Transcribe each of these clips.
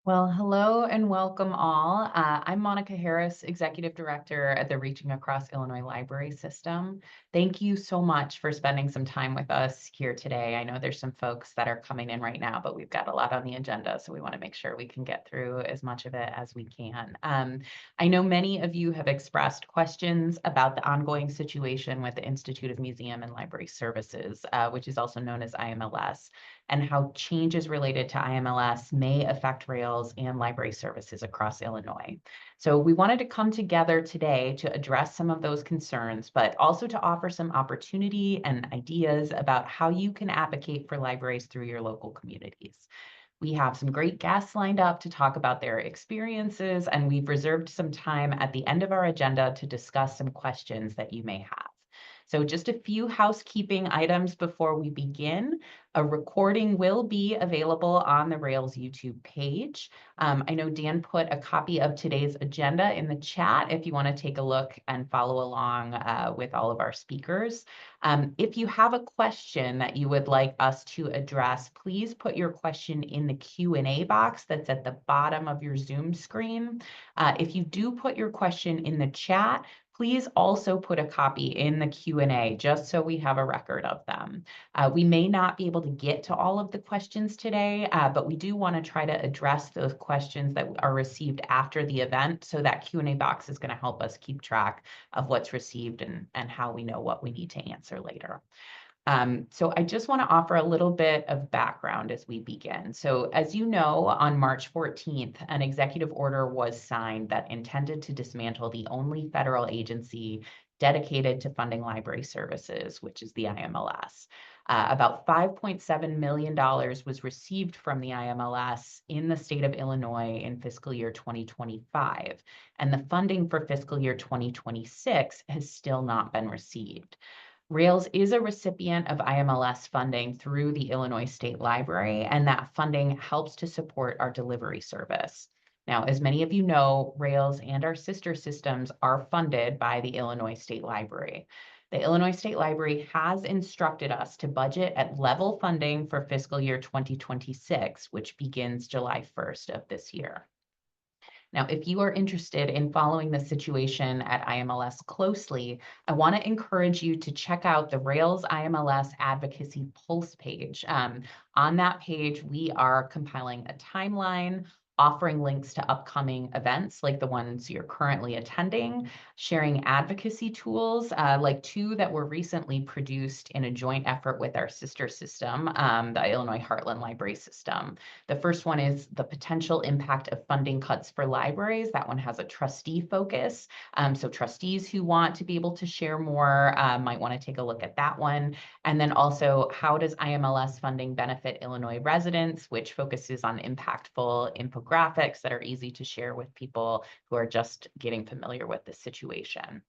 Well, hello and welcome all. I'm Monica Harris, Executive Director at the Reaching Across Illinois Library System. Thank you so much for spending some time with us here today. I know there's some folks that are coming in right now, but we've got a lot on the agenda, so we want to make sure we can get through as much of it as we can. I know many of you have expressed questions about the ongoing situation with the Institute of Museum and Library Services, which is also known as IMLS, and how changes related to IMLS may affect Rails and library services across Illinois. So we wanted to come together today to address some of those concerns, but also to offer some opportunity and ideas about how you can advocate for libraries through your local communities. We have some great guests lined up to talk about their experiences, and we've reserved some time at the end of our agenda to discuss some questions that you may have. So just a few housekeeping items before we begin. A recording will be available on the Rails YouTube page. I know Dan put a copy of today's agenda in the chat if you want to take a look and follow along with all of our speakers. If you have a question that you would like us to address, please put your question in the Q&A box that's at the bottom of your Zoom screen. If you do put your question in the chat, please also put a copy in the Q&A just so we have a record of them. We may not be able to get to all of the questions today, but we do want to try to address those questions that are received after the event. So that Q&A box is going to help us keep track of what's received and how we know what we need to answer later. So I just want to offer a little bit of background as we begin. So as you know, on March 14th, an executive order was signed that intended to dismantle the only federal agency dedicated to funding library services, which is the IMLS. About $5.7 million was received from the IMLS in the state of Illinois in fiscal year 2025, and the funding for fiscal year 2026 has still not been received. Rails is a recipient of IMLS funding through the Illinois State Library, and that funding helps to support our delivery service. Now, as many of you know, Rails and our sister systems are funded by the Illinois State Library. The Illinois State Library has instructed us to budget at level funding for fiscal year 2026, which begins July 1st of this year. Now, if you are interested in following the situation at IMLS closely, I want to encourage you to check out the Rails IMLS Advocacy Pulse page. On that page, we are compiling a timeline, offering links to upcoming events like the ones you're currently attending, sharing advocacy tools like two that were recently produced in a joint effort with our sister system, the Illinois Heartland Library System. The first one is the potential impact of funding cuts for libraries. That one has a trustee focus. So trustees who want to be able to share more might want to take a look at that one. And then also, how does IMLS funding benefit Illinois residents, which focuses on impactful infographics that are easy to share with people who are just getting familiar with the situation.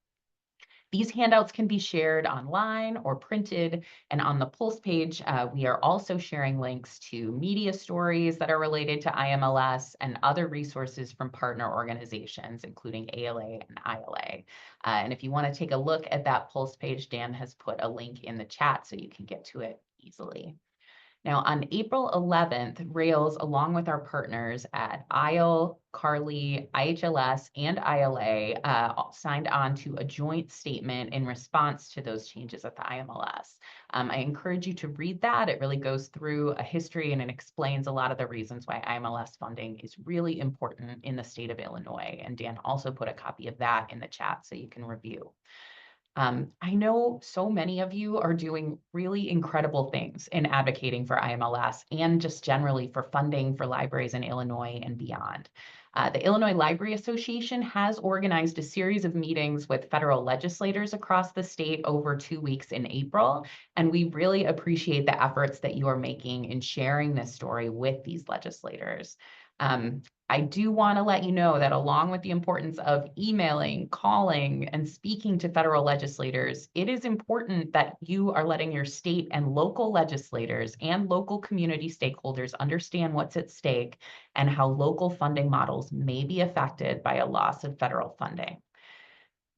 These handouts can be shared online or printed, and on the Pulse page, we are also sharing links to media stories that are related to IMLS and other resources from partner organizations, including ALA and ILA. And if you want to take a look at that Pulse page, Dan has put a link in the chat so you can get to it easily. Now, on April 11th, Rails, along with our partners at ISLE, CARLI, IHLS, and ILA, signed on to a joint statement in response to those changes at the IMLS. I encourage you to read that. It really goes through a history and it explains a lot of the reasons why IMLS funding is really important in the state of Illinois. And Dan also put a copy of that in the chat so you can review. I know so many of you are doing really incredible things in advocating for IMLS and just generally for funding for libraries in Illinois and beyond. The Illinois Library Association has organized a series of meetings with federal legislators across the state over 2 weeks in April, and we really appreciate the efforts that you are making in sharing this story with these legislators. I do want to let you know that along with the importance of emailing, calling, and speaking to federal legislators, it is important that you are letting your state and local legislators and local community stakeholders understand what's at stake and how local funding models may be affected by a loss of federal funding.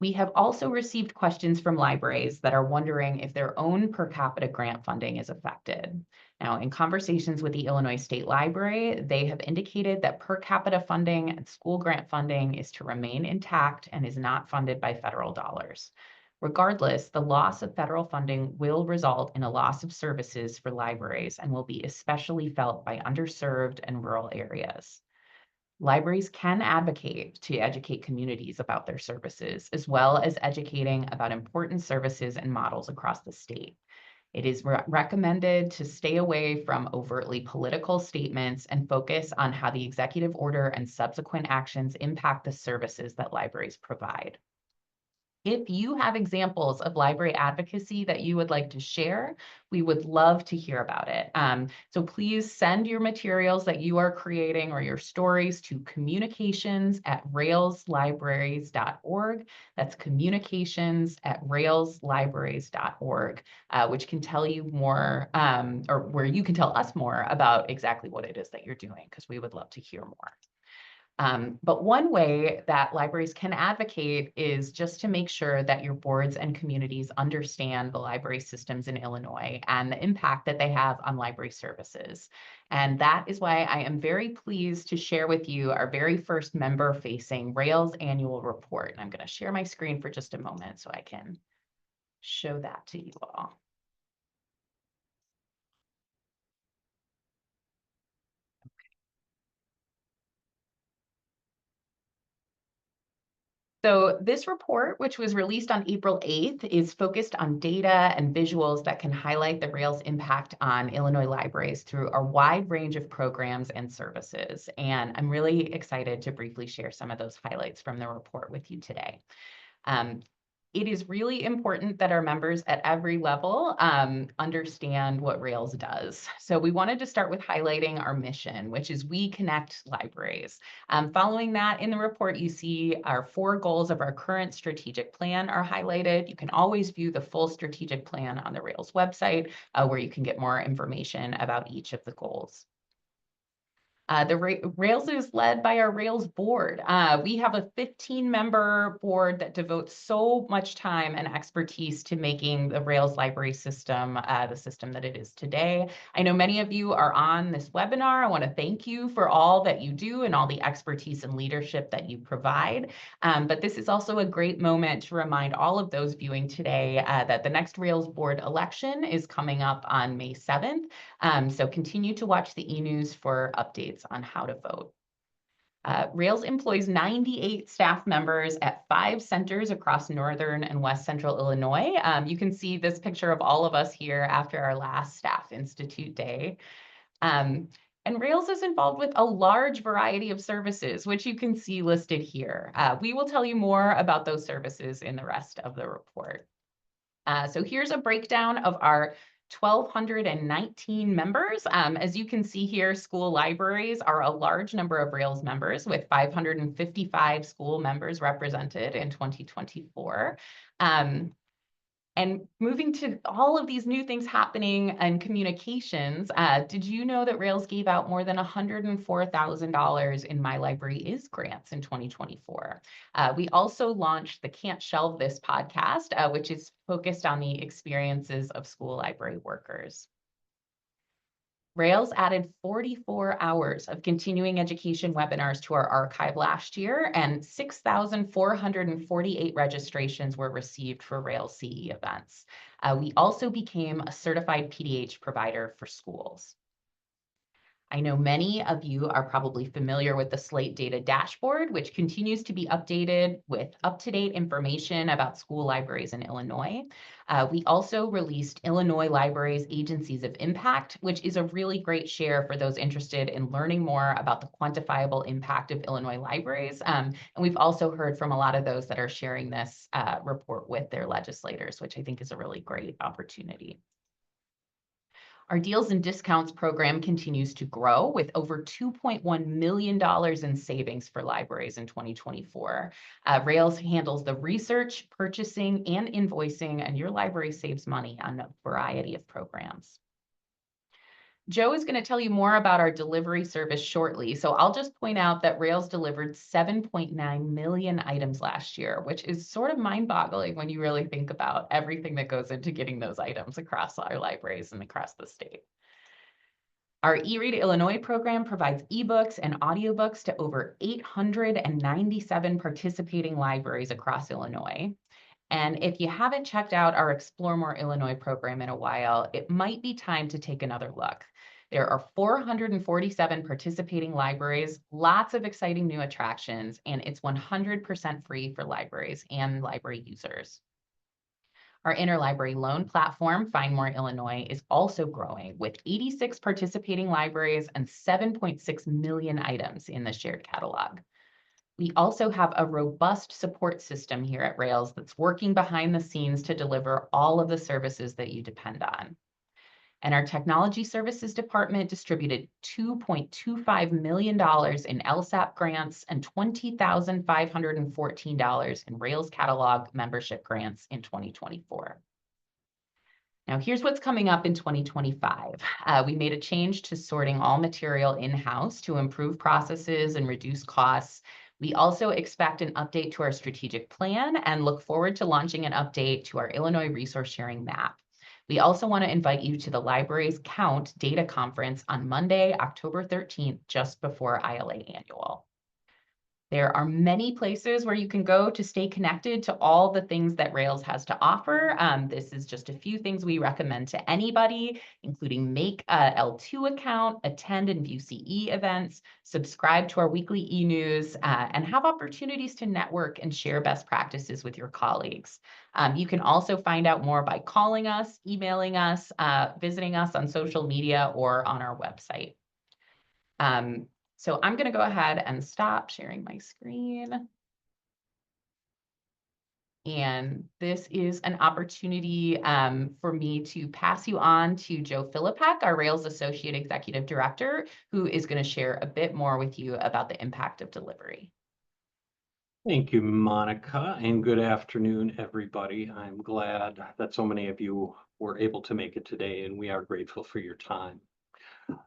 We have also received questions from libraries that are wondering if their own per capita grant funding is affected. Now, in conversations with the Illinois State Library, they have indicated that per capita funding and school grant funding is to remain intact and is not funded by federal dollars. Regardless, the loss of federal funding will result in a loss of services for libraries and will be especially felt by underserved and rural areas. Libraries can advocate to educate communities about their services, as well as educating about important services and models across the state. It is recommended to stay away from overtly political statements and focus on how the executive order and subsequent actions impact the services that libraries provide. If you have examples of library advocacy that you would like to share, we would love to hear about it. So please send your materials that you are creating or your stories to communications@railslibraries.org. That's communications@railslibraries.org, which can tell you more, or where you can tell us more about exactly what it is that you're doing, because we would love to hear more. But one way that libraries can advocate is just to make sure that your boards and communities understand the library systems in Illinois and the impact that they have on library services. And that is why I am very pleased to share with you our very first member-facing Rails annual report. And I'm going to share my screen for just a moment so I can show that to you all. So this report, which was released on April 8th, is focused on data and visuals that can highlight the Rails impact on Illinois libraries through a wide range of programs and services. And I'm really excited to briefly share some of those highlights from the report with you today. It is really important that our members at every level understand what Rails does. So we wanted to start with highlighting our mission, which is we connect libraries. Following that, in the report, you see our 4 goals of our current strategic plan are highlighted. You can always view the full strategic plan on the Rails website, where you can get more information about each of the goals. Rails is led by our Rails board. We have a 15-member board that devotes so much time and expertise to making the Rails library system the system that it is today. I know many of you are on this webinar. I want to thank you for all that you do and all the expertise and leadership that you provide. But this is also a great moment to remind all of those viewing today that the next Rails board election is coming up on May 7th. So continue to watch the e-news for updates on how to vote. Rails employs 98 staff members at 5 centers across northern and west central Illinois. You can see this picture of all of us here after our last Staff Institute Day. And Rails is involved with a large variety of services, which you can see listed here. We will tell you more about those services in the rest of the report. So here's a breakdown of our 1,219 members. As you can see here, school libraries are a large number of Rails members, with 555 school members represented in 2024. And moving to all of these new things happening in communications, did you know that Rails gave out more than $104,000 in My Library Is grants in 2024? We also launched the Can't Shelve This podcast, which is focused on the experiences of school library workers. Rails added 44 hours of continuing education webinars to our archive last year, and 6,448 registrations were received for Rails CE events. We also became a certified PDH provider for schools. I know many of you are probably familiar with the Slate Data Dashboard, which continues to be updated with up-to-date information about school libraries in Illinois. We also released Illinois Libraries Agencies of Impact, which is a really great share for those interested in learning more about the quantifiable impact of Illinois libraries. And we've also heard from a lot of those that are sharing this report with their legislators, which I think is a really great opportunity. Our deals and discounts program continues to grow with over $2.1 million in savings for libraries in 2024. Rails handles the research, purchasing, and invoicing, and your library saves money on a variety of programs. Joe is going to tell you more about our delivery service shortly. So I'll just point out that Rails delivered 7.9 million items last year, which is sort of mind-boggling when you really think about everything that goes into getting those items across our libraries and across the state. Our eRead Illinois program provides ebooks and audiobooks to over 897 participating libraries across Illinois. And if you haven't checked out our Explore More Illinois program in a while, it might be time to take another look. There are 447 participating libraries, lots of exciting new attractions, and it's 100% free for libraries and library users. Our interlibrary loan platform, Find More Illinois, is also growing with 86 participating libraries and 7.6 million items in the shared catalog. We also have a robust support system here at Rails that's working behind the scenes to deliver all of the services that you depend on. And our technology services department distributed $2.25 million in LSAP grants and $20,514 in Rails catalog membership grants in 2024. Now, here's what's coming up in 2025. We made a change to sorting all material in-house to improve processes and reduce costs. We also expect an update to our strategic plan and look forward to launching an update to our Illinois resource sharing map. We also want to invite you to the library's Count Data Conference on Monday, October 13th, just before ILA Annual. There are many places where you can go to stay connected to all the things that Rails has to offer. This is just a few things we recommend to anybody, including make a L2 account, attend and view CE events, subscribe to our weekly e-news, and have opportunities to network and share best practices with your colleagues. You can also find out more by calling us, emailing us, visiting us on social media or on our website. So I'm going to go ahead and stop sharing my screen. And this is an opportunity for me to pass you on to Joe Philippek, our Rails Associate Executive Director, who is going to share a bit more with you about the impact of delivery. Thank you, Monica, and good afternoon, everybody. I'm glad that so many of you were able to make it today, and we are grateful for your time.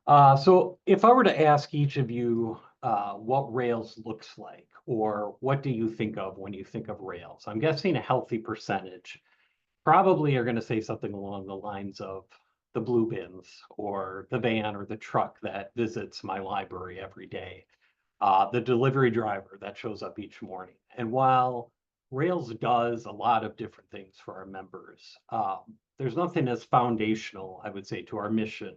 So if I were to ask each of you what Rails looks like, or what do you think of when you think of Rails, I'm guessing a healthy percentage probably are going to say something along the lines of the blue bins, or the van or the truck that visits my library every day, the delivery driver that shows up each morning. And while Rails does a lot of different things for our members, there's nothing as foundational, I would say, to our mission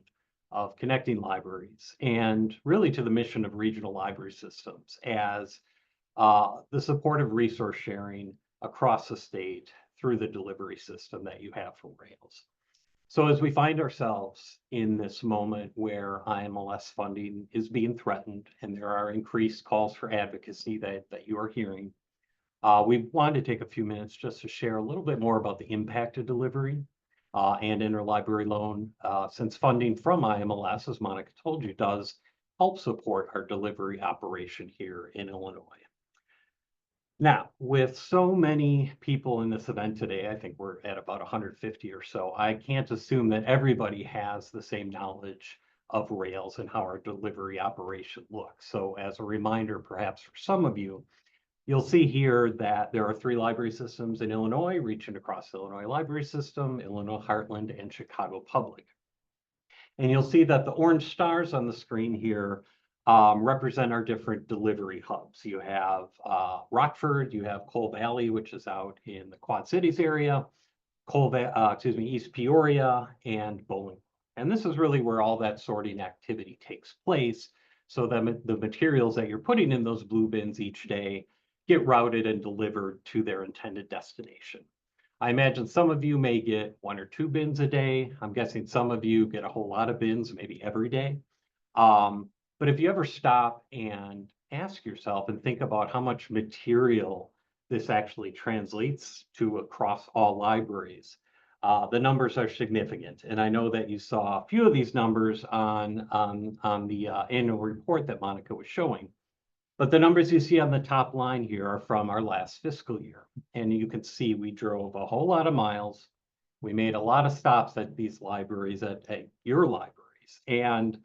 of connecting libraries and really to the mission of regional library systems as the support of resource sharing across the state through the delivery system that you have from Rails. So as we find ourselves in this moment where IMLS funding is being threatened and there are increased calls for advocacy that you are hearing, we wanted to take a few minutes just to share a little bit more about the impact of delivery and interlibrary loan, since funding from IMLS, as Monica told you, does help support our delivery operation here in Illinois. Now, with so many people in this event today, I think we're at about 150 or so, I can't assume that everybody has the same knowledge of Rails and how our delivery operation looks. So as a reminder, perhaps for some of you, you'll see here that there are 3 library systems in Illinois, reaching across the Illinois Library System, Illinois Heartland, and Chicago Public. And you'll see that the orange stars on the screen here represent our different delivery hubs. You have Rockford, you have Coal Valley, which is out in the Quad Cities area, East Peoria, and Bowling. And this is really where all that sorting activity takes place. So that the materials that you're putting in those blue bins each day get routed and delivered to their intended destination. I imagine some of you may get 1 or 2 bins a day. I'm guessing some of you get a whole lot of bins, maybe every day. But if you ever stop and ask yourself and think about how much material this actually translates to across all libraries, the numbers are significant. And I know that you saw a few of these numbers on the annual report that Monica was showing. But the numbers you see on the top line here are from our last fiscal year. And you can see we drove a whole lot of miles. We made a lot of stops at these libraries, at your libraries. libraries. And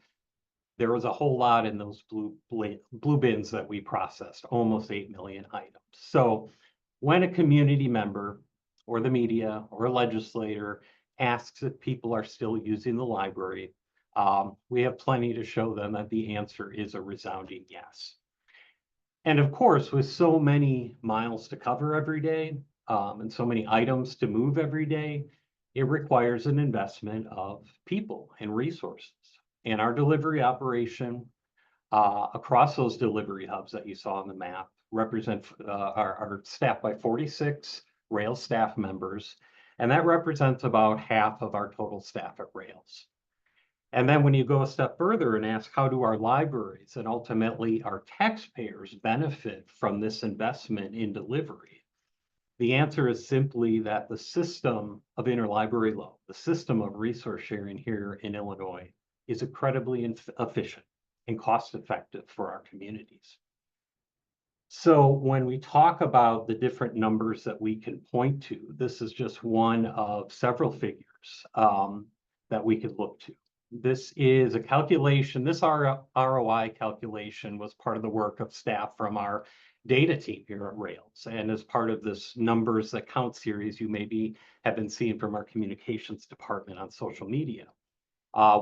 there was a whole lot in those blue bins that we processed, almost 8 million items. So when a community member or the media or a legislator asks if people are still using the library, we have plenty to show them that the answer is a resounding yes. And of course, with so many miles to cover every day, and so many items to move every day, it requires an investment of people and resources. And our delivery operation across those delivery hubs that you saw on the map are staffed by 46 Rails staff members, and that represents about half of our total staff at Rails. And then when you go a step further and ask, how do our libraries and ultimately our taxpayers benefit from this investment in delivery? The answer is simply that the system of interlibrary loan, the system of resource sharing here in Illinois, is incredibly efficient and cost effective for our communities. So when we talk about the different numbers that we can point to, this is just one of several figures that we could look to. This is a calculation. This ROI calculation was part of the work of staff from our data team here at Rails. And as part of this numbers that count series, you maybe have been seeing from our communications department on social media.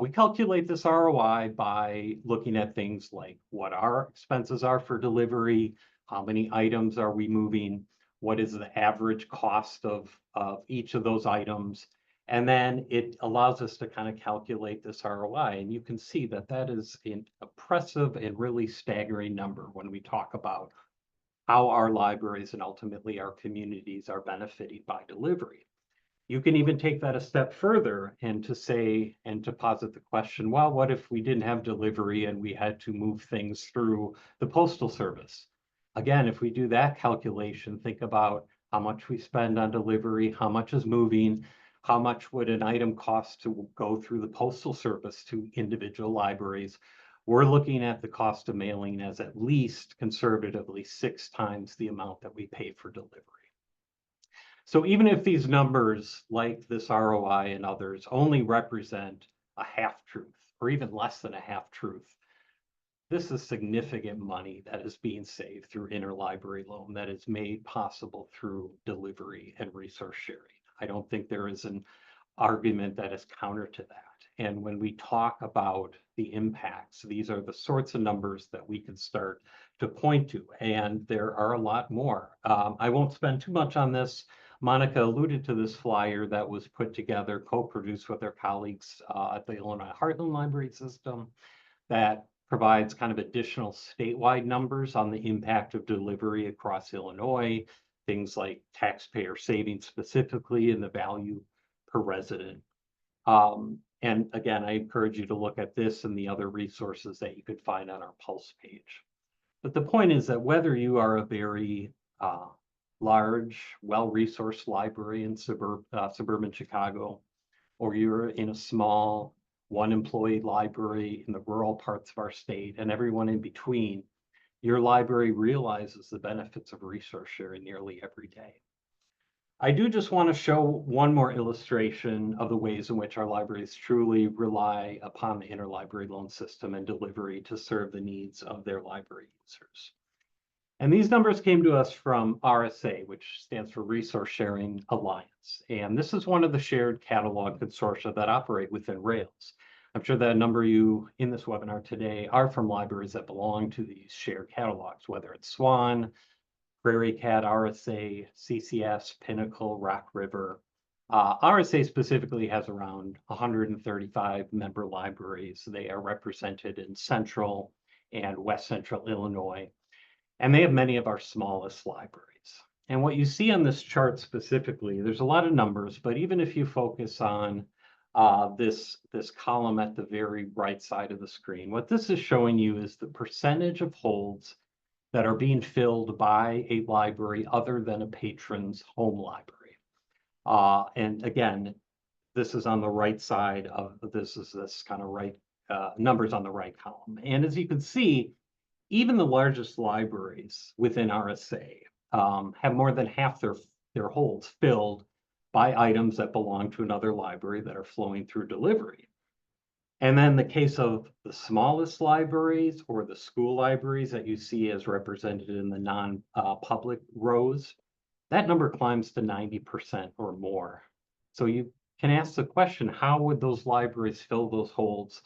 We calculate this ROI by looking at things like what our expenses are for delivery, how many items are we moving, what is the average cost of each of those items, and then it allows us to kind of calculate this ROI. And you can see that that is an impressive and really staggering number when we talk about how our libraries and ultimately our communities are benefiting by delivery. You can even take that a step further and to say, and to posit the question, well, what if we didn't have delivery and we had to move things through the Postal Service? Again, if we do that calculation, think about how much we spend on delivery, how much is moving, how much would an item cost to go through the Postal Service to individual libraries. We're looking at the cost of mailing as at least conservatively 6 times the amount that we pay for delivery. So even if these numbers, like this ROI and others, only represent a half truth or even less than a half truth, this is significant money that is being saved through interlibrary loan that is made possible through delivery and resource sharing. I don't think there is an argument that is counter to that. And when we talk about the impacts, these are the sorts of numbers that we can start to point to, and there are a lot more. I won't spend too much on this. Monica alluded to this flyer that was put together, co-produced with our colleagues at the Illinois Heartland Library System, that provides kind of additional statewide numbers on the impact of delivery across Illinois, things like taxpayer savings specifically and the value per resident. And again, I encourage you to look at this and the other resources that you could find on our Pulse page. But the point is that whether you are a very large, well-resourced library in suburban Chicago, or you're in a small one-employee library in the rural parts of our state, and everyone in between, your library realizes the benefits of resource sharing nearly every day. I do just want to show one more illustration of the ways in which our libraries truly rely upon the interlibrary loan system and delivery to serve the needs of their library users. And these numbers came to us from RSA, which stands for Resource Sharing Alliance. And this is one of the shared catalog consortia that operate within Rails. I'm sure that a number of you in this webinar today are from libraries that belong to these shared catalogs, whether it's Swan, Prairie Cat, RSA, CCS, Pinnacle, Rock River. RSA specifically has around 135 member libraries. They are represented in Central and West Central Illinois, and they have many of our smallest libraries. And what you see on this chart specifically, there's a lot of numbers, but even if you focus on this column at the very right side of the screen, what this is showing you is the percentage of holds that are being filled by a library other than a patron's home library. And again, this is on the right side of this kind of right numbers on the right column. And as you can see, even the largest libraries within RSA have more than half their holds filled by items that belong to another library that are flowing through delivery. And then the case of the smallest libraries or the school libraries that you see as represented in the non-public rows, that number climbs to 90% or more. So you can ask the question, how would those libraries fill those holes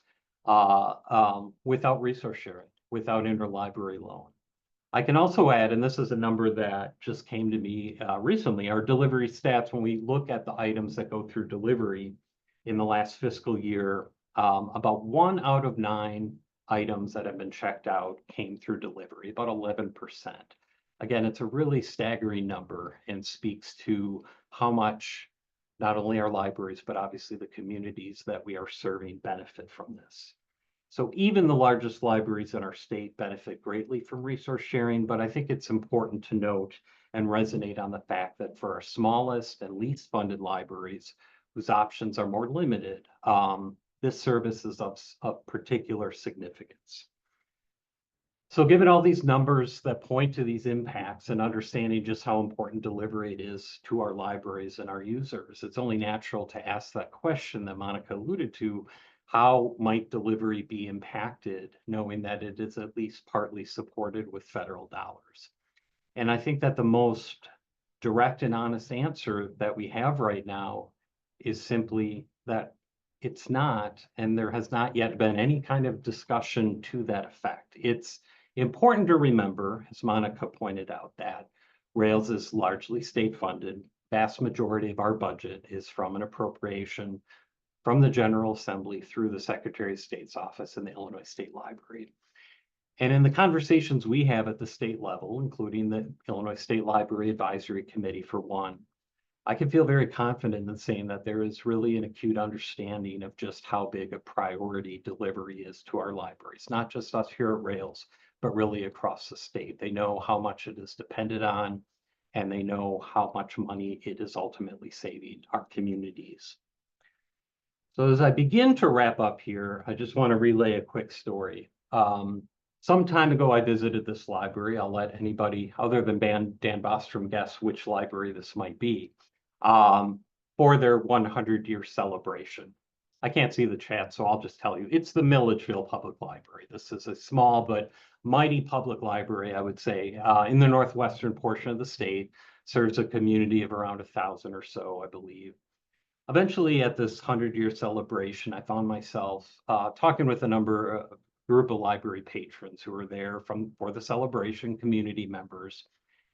without resource sharing, without interlibrary loan? I can also add, and this is a number that just came to me recently, our delivery stats, when we look at the items that go through delivery in the last fiscal year, about 1 out of 9 items that have been checked out came through delivery, about 11%. Again, it's a really staggering number and speaks to how much not only our libraries, but obviously the communities that we are serving benefit from this. So even the largest libraries in our state benefit greatly from resource sharing, but I think it's important to note and resonate on the fact that for our smallest and least funded libraries, whose options are more limited, this service is of particular significance. So given all these numbers that point to these impacts and understanding just how important delivery it is to our libraries and our users, it's only natural to ask that question that Monica alluded to. How might delivery be impacted, knowing that it is at least partly supported with federal dollars? And I think that the most direct and honest answer that we have right now is simply that it's not, and there has not yet been any kind of discussion to that effect. It's important to remember, as Monica pointed out, that Rails is largely state funded. Vast majority of our budget is from an appropriation from the General Assembly through the Secretary of State's office and the Illinois State Library. And in the conversations we have at the state level, including the Illinois State Library Advisory Committee for one, I can feel very confident in saying that there is really an acute understanding of just how big a priority delivery is to our libraries, not just us here at Rails, but really across the state. They know how much it is dependent on, and they know how much money it is ultimately saving our communities. So as I begin to wrap up here, I just want to relay a quick story. Some time ago, I visited this library. I'll let anybody other than Dan Bostrom guess which library this might be, for their 100-year celebration. I can't see the chat, so I'll just tell you. It's the Milledgeville Public Library. This is a small but mighty public library, I would say, in the northwestern portion of the state, serves a community of around 1,000 or so, I believe. Eventually, at this 100-year celebration, I found myself talking with a group of library patrons who were there for the celebration, community members.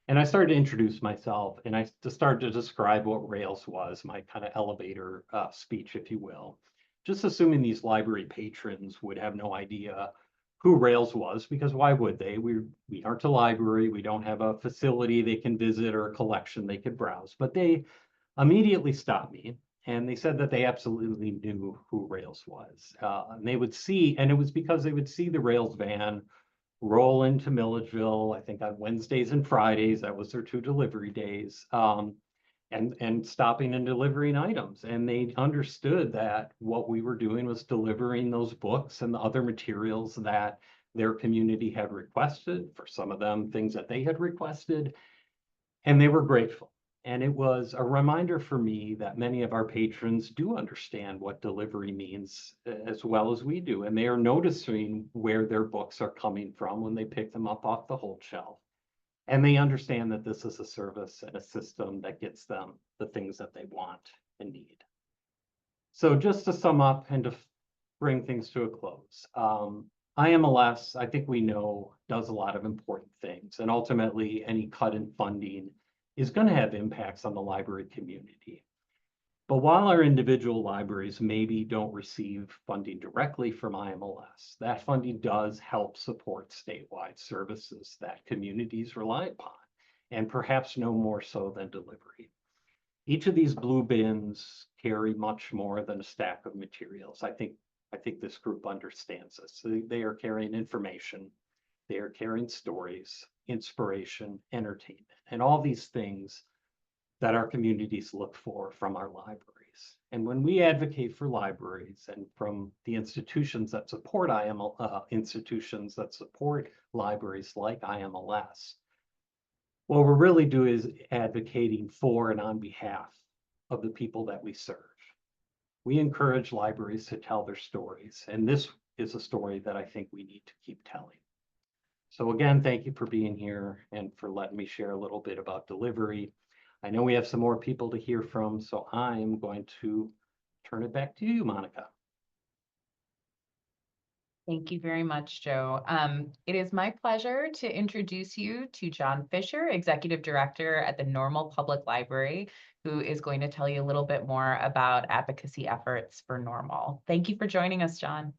And I started to introduce myself, and I just started to describe what Rails was, my kind of elevator speech, if you will. Just assuming these library patrons would have no idea who Rails was, because why would they? We aren't a library, we don't have a facility they can visit or a collection they could browse. But they immediately stopped me, and they said that they absolutely knew who Rails was. And they would see, and it was because they would see the Rails van roll into Milledgeville, I think on Wednesdays and Fridays, that was their 2 delivery days, and stopping and delivering items. And they understood that what we were doing was delivering those books and the other materials that their community had requested, for some of them, things that they had requested, and they were grateful. And it was a reminder for me that many of our patrons do understand what delivery means as well as we do. And they are noticing where their books are coming from when they pick them up off the hold shelf. And they understand that this is a service and a system that gets them the things that they want and need. So just to sum up and to bring things to a close, IMLS, I think we know, does a lot of important things. And ultimately, any cut in funding is going to have impacts on the library community. But while our individual libraries maybe don't receive funding directly from IMLS, that funding does help support statewide services that communities rely upon, and perhaps no more so than delivery. Each of these blue bins carry much more than a stack of materials. I think this group understands this. They are carrying information, they are carrying stories, inspiration, entertainment, and all these things that our communities look for from our libraries. And when we advocate for libraries and from the institutions that support institutions that support libraries like IMLS, what we're really doing is advocating for and on behalf of the people that we serve. We encourage libraries to tell their stories, and this is a story that I think we need to keep telling. So again, thank you for being here and for letting me share a little bit about delivery. I know we have some more people to hear from, so I'm going to turn it back to you, Monica. Thank you very much, Joe. It is my pleasure to introduce you to John Fisher, Executive Director at the Normal Public Library, who is going to tell you a little bit more about advocacy efforts for Normal. Thank you for joining us, John.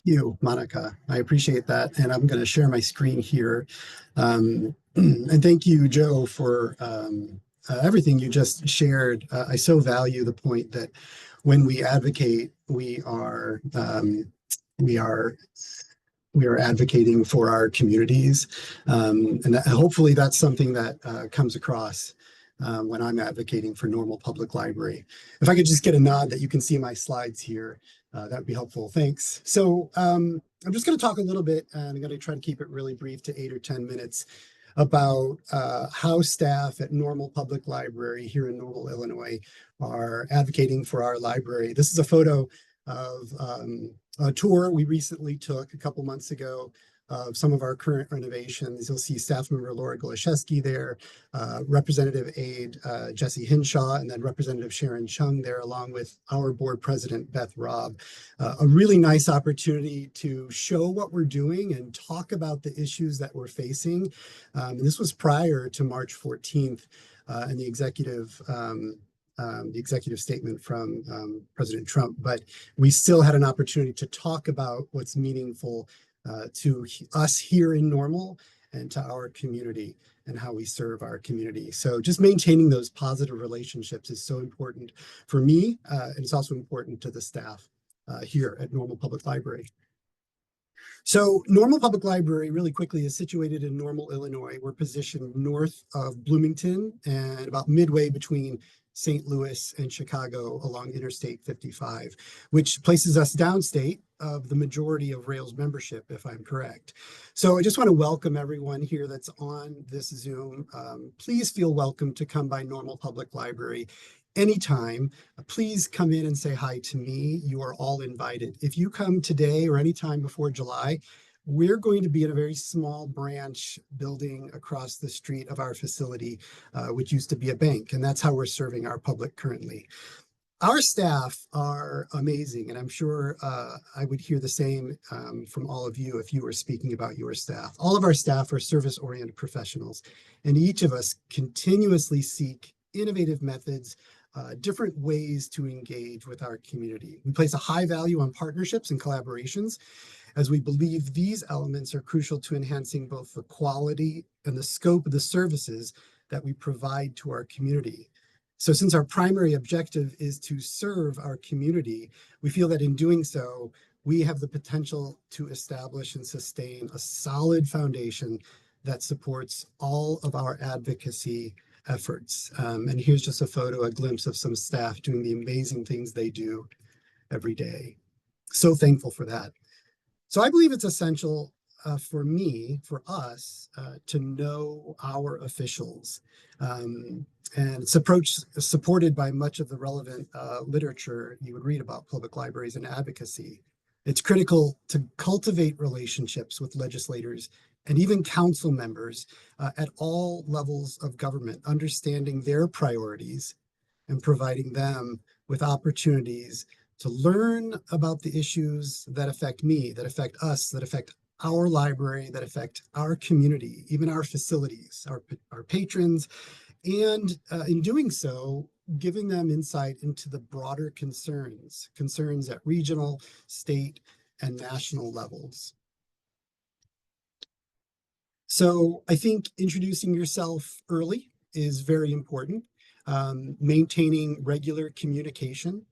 You, Monica. I appreciate that. And I'm going to share my screen here. And thank you, Joe, for everything you just shared. I so value the point that when we advocate, we are we are advocating for our communities. And hopefully that's something that comes across when I'm advocating for Normal Public Library. If I could just get a nod that you can see my slides here, that would be helpful. Thanks. So I'm just going to talk a little bit, and I'm going to try to keep it really brief to 8 or 10 minutes about how staff at Normal Public Library here in Normal, Illinois are advocating for our library. This is a photo of a tour we recently took a couple months ago of some of our current renovations. You'll see staff member Laura Goloszewski there, Representative Aide Jesse Hinshaw, and then Representative Sharon Chung there, along with our board president, Beth Robb. A really nice opportunity to show what we're doing and talk about the issues that we're facing. And this was prior to March 14th and the executive statement from President Trump, but we still had an opportunity to talk about what's meaningful to us here in Normal and to our community and how we serve our community. So just maintaining those positive relationships is so important for me, and it's also important to the staff here at Normal Public Library. So Normal Public Library, really quickly, is situated in Normal, Illinois. We're positioned north of Bloomington and about midway between St. Louis and Chicago along Interstate 55, which places us downstate of the majority of Rails membership, if I'm correct. So I just want to welcome everyone here that's on this Zoom. Please feel welcome to come by Normal Public Library anytime. Please come in and say hi to me. You are all invited. If you come today or anytime before July, we're going to be in a very small branch building across the street of our facility, which used to be a bank, and that's how we're serving our public currently. Our staff are amazing, and I'm sure I would hear the same from all of you if you were speaking about your staff. All of our staff are service-oriented professionals, and each of us continuously seek innovative methods, different ways to engage with our community. We place a high value on partnerships and collaborations, as we believe these elements are crucial to enhancing both the quality and the scope of the services that we provide to our community. So since our primary objective is to serve our community, we feel that in doing so, we have the potential to establish and sustain a solid foundation that supports all of our advocacy efforts. And here's just a photo, a glimpse of some staff doing the amazing things they do every day. So thankful for that. So I believe it's essential for me, for us, to know our officials. And it's approach supported by much of the relevant literature you would read about public libraries and advocacy. It's critical to cultivate relationships with legislators and even council members at all levels of government, understanding their priorities and providing them with opportunities to learn about the issues that affect me, that affect us, that affect our library, that affect our community, even our facilities, our patrons, and in doing so, giving them insight into the broader concerns at regional, state, and national levels. So I think introducing yourself early is very important. Maintaining regular communication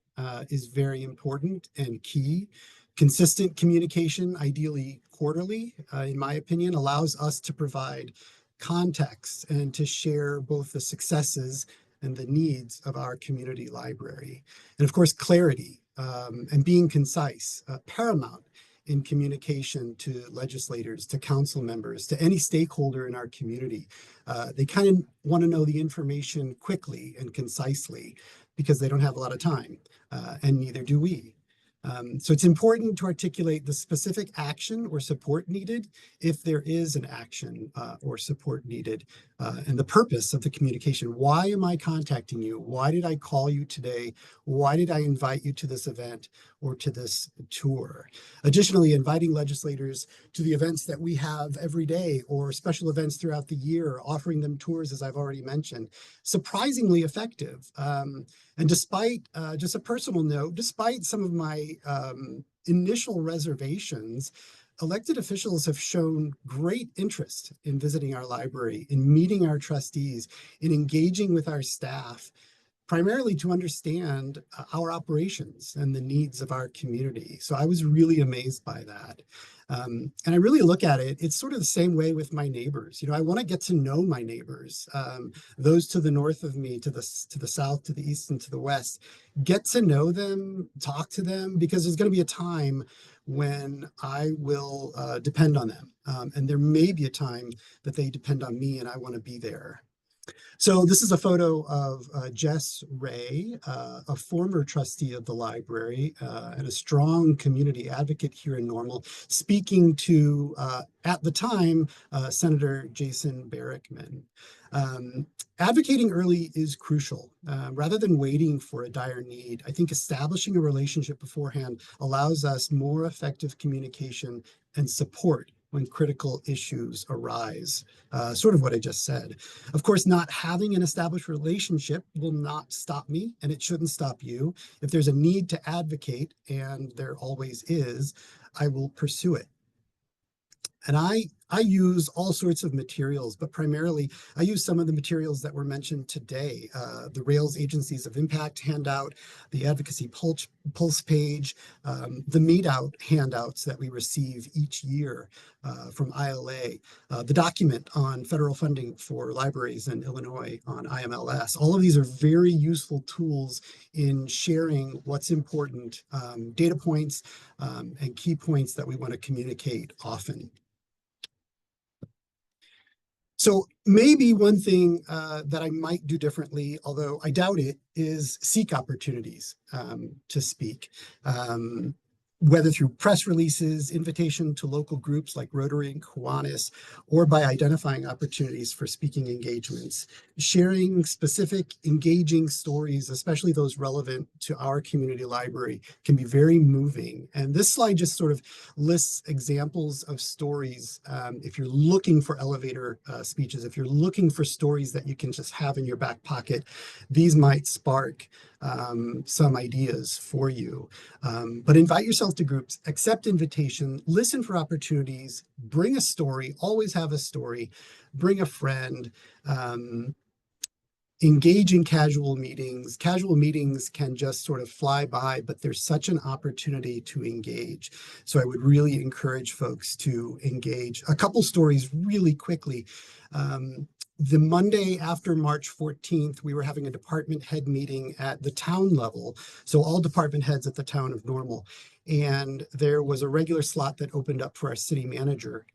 is very important and key. Consistent communication, ideally quarterly, in my opinion, allows us to provide context and to share both the successes and the needs of our community library. And of course, clarity and being concise, paramount in communication to legislators, to council members, to any stakeholder in our community. They kind of want to know the information quickly and concisely. because they don't have a lot of time, and neither do we. So it's important to articulate the specific action or support needed if there is an action or support needed, and the purpose of the communication. Why am I contacting you? Why did I call you today? Why did I invite you to this event or to this tour? Additionally, inviting legislators to the events that we have every day or special events throughout the year, offering them tours, as I've already mentioned, surprisingly effective. And despite, just a personal note, despite some of my initial reservations, elected officials have shown great interest in visiting our library, in meeting our trustees, in engaging with our staff, primarily to understand our operations and the needs of our community. So I was really amazed by that. And I really look at it, it's sort of the same way with my neighbors. You know, I want to get to know my neighbors, those to the north of me, to the south, to the east, and to the west. Get to know them, talk to them, because there's going to be a time when I will depend on them. And there may be a time that they depend on me and I want to be there. So this is a photo of Jess Ray, a former trustee of the library and a strong community advocate here in Normal, speaking to, at the time, Senator Jason Barrickman. Advocating early is crucial. Rather than waiting for a dire need, I think establishing a relationship beforehand allows us more effective communication and support when critical issues arise. Sort of what I just said. Of course, not having an established relationship will not stop me, and it shouldn't stop you. If there's a need to advocate, and there always is, I will pursue it. And I use all sorts of materials, but primarily I use some of the materials that were mentioned today. The Rails Agencies of Impact handout, the Advocacy Pulse page, the Meet-Out handouts that we receive each year from ILA, the document on federal funding for libraries in Illinois on IMLS. All of these are very useful tools in sharing what's important, data points and key points that we want to communicate often. So maybe one thing that I might do differently, although I doubt it, is seek opportunities to speak, whether through press releases, invitation to local groups like Rotary and Kiwanis, or by identifying opportunities for speaking engagements. Sharing specific, engaging stories, especially those relevant to our community library, can be very moving. And this slide just sort of lists examples of stories. If you're looking for elevator speeches, if you're looking for stories that you can just have in your back pocket, these might spark some ideas for you. But invite yourself to groups, accept invitation, listen for opportunities, bring a story, always have a story, bring a friend, engage in casual meetings. Casual meetings can just sort of fly by, but there's such an opportunity to engage. So I would really encourage folks to engage. A couple stories really quickly. The Monday after March 14th, we were having a department head meeting at the town level. So all department heads at the town of Normal. And there was a regular slot that opened up for our city manager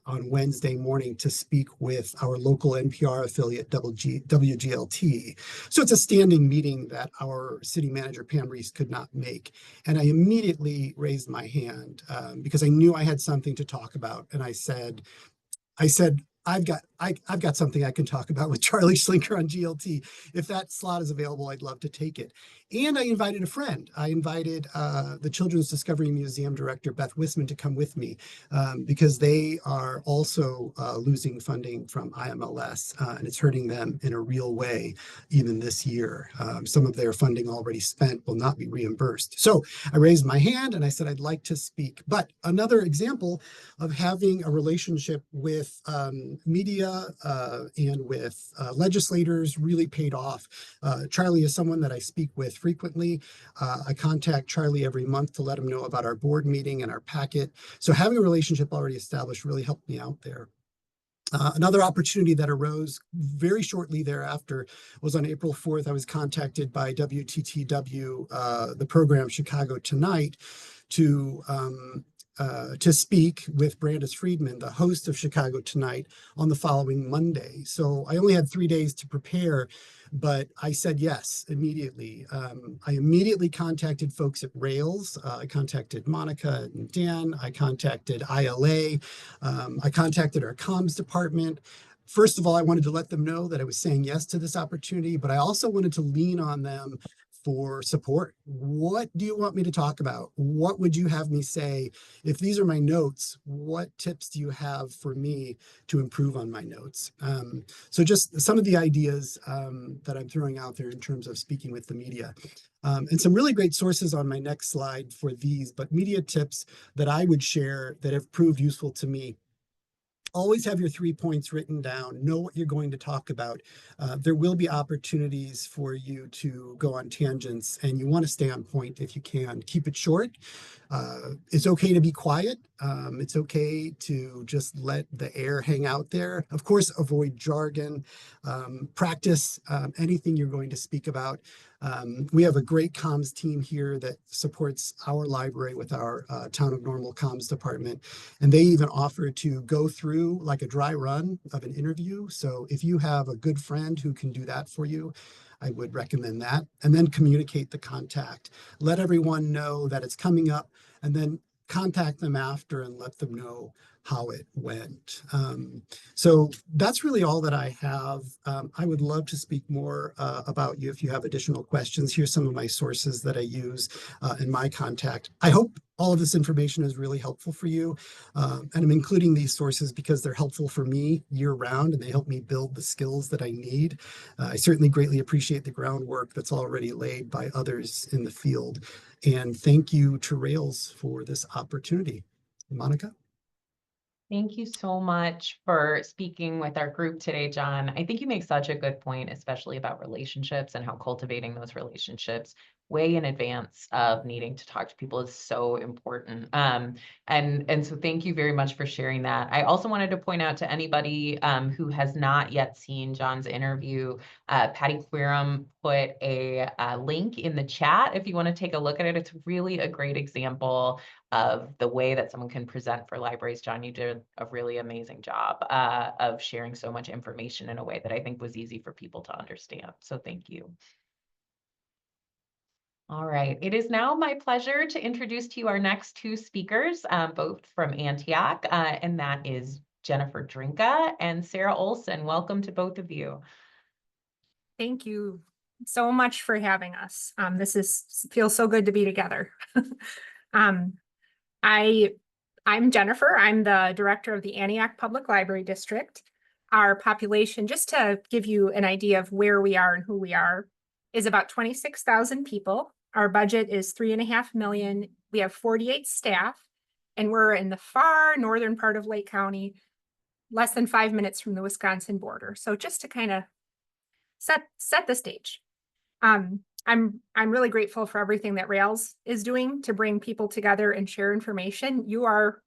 on Wednesday morning to speak with our local NPR affiliate, WGLT. So it's a standing meeting that our city manager, Pam Reese, could not make. And I immediately raised my hand because I knew I had something to talk about. And I said, I've got something I can talk about with Charlie Schlinker on GLT. If that slot is available, I'd love to take it. And I invited a friend. I invited the Children's Discovery Museum director, Beth Wisman, to come with me because they are also losing funding from IMLS, and it's hurting them in a real way even this year. Some of their funding already spent will not be reimbursed. So I raised my hand and I said, I'd like to speak. But another example of having a relationship with media and with legislators really paid off. Charlie is someone that I speak with frequently. I contact Charlie every month to let him know about our board meeting and our packet. So having a relationship already established really helped me out there. Another opportunity that arose very shortly thereafter was on April 4th. I was contacted by WTTW, the program Chicago Tonight, to to speak with Brandis Friedman, the host of Chicago Tonight, on the following Monday. So I only had 3 days to prepare, but I said yes immediately. I immediately contacted folks at Rails. I contacted Monica and Dan. I contacted ILA. I contacted our comms department. First of all, I wanted to let them know that I was saying yes to this opportunity, but I also wanted to lean on them for support. What do you want me to talk about? What would you have me say? If these are my notes, what tips do you have for me to improve on my notes? So just some of the ideas that I'm throwing out there in terms of speaking with the media. And some really great sources on my next slide for these, but media tips that I would share that have proved useful to me. Always have your 3 points written down, know what you're going to talk about. There will be opportunities for you to go on tangents, and you want to stay on point if you can. Keep it short. It's okay to be quiet. It's okay to just let the air hang out there. Of course, avoid jargon. Practice anything you're going to speak about. We have a great comms team here that supports our library with our Town of Normal comms department. And they even offer to go through like a dry run of an interview. So if you have a good friend who can do that for you, I would recommend that. And then communicate the contact. Let everyone know that it's coming up, and then contact them after and let them know how it went. So that's really all that I have. I would love to speak more about you if you have additional questions. Here's some of my sources that I use in my contact. I hope all of this information is really helpful for you. And I'm including these sources because they're helpful for me year round, and they help me build the skills that I need. I certainly greatly appreciate the groundwork that's already laid by others in the field. And thank you to Rails for this opportunity. Monica? Thank you so much for speaking with our group today, John. I think you make such a good point, especially about relationships and how cultivating those relationships way in advance of needing to talk to people is so important. And so thank you very much for sharing that. I also wanted to point out to anybody who has not yet seen John's interview, Patty Querum put a link in the chat if you want to take a look at it. It's really a great example of the way that someone can present for libraries. John, you did a really amazing job of sharing so much information in a way that I think was easy for people to understand. So thank you. All right, it is now my pleasure to introduce to you our next two speakers, both from Antioch, and that is Jennifer Drinka and Sarah Olson. Welcome to both of you. Thank you so much for having us. Feels so good to be together. I'm Jennifer. I'm the director of the Antioch Public Library District. Our population, just to give you an idea of where we are and who we are, is about 26,000 people. Our budget is $3.5 million. We have 48 staff, and we're in the far northern part of Lake County, less than 5 minutes from the Wisconsin border. So just to kind of set the stage. I'm really grateful for everything that Rails is doing to bring people together and share information. You are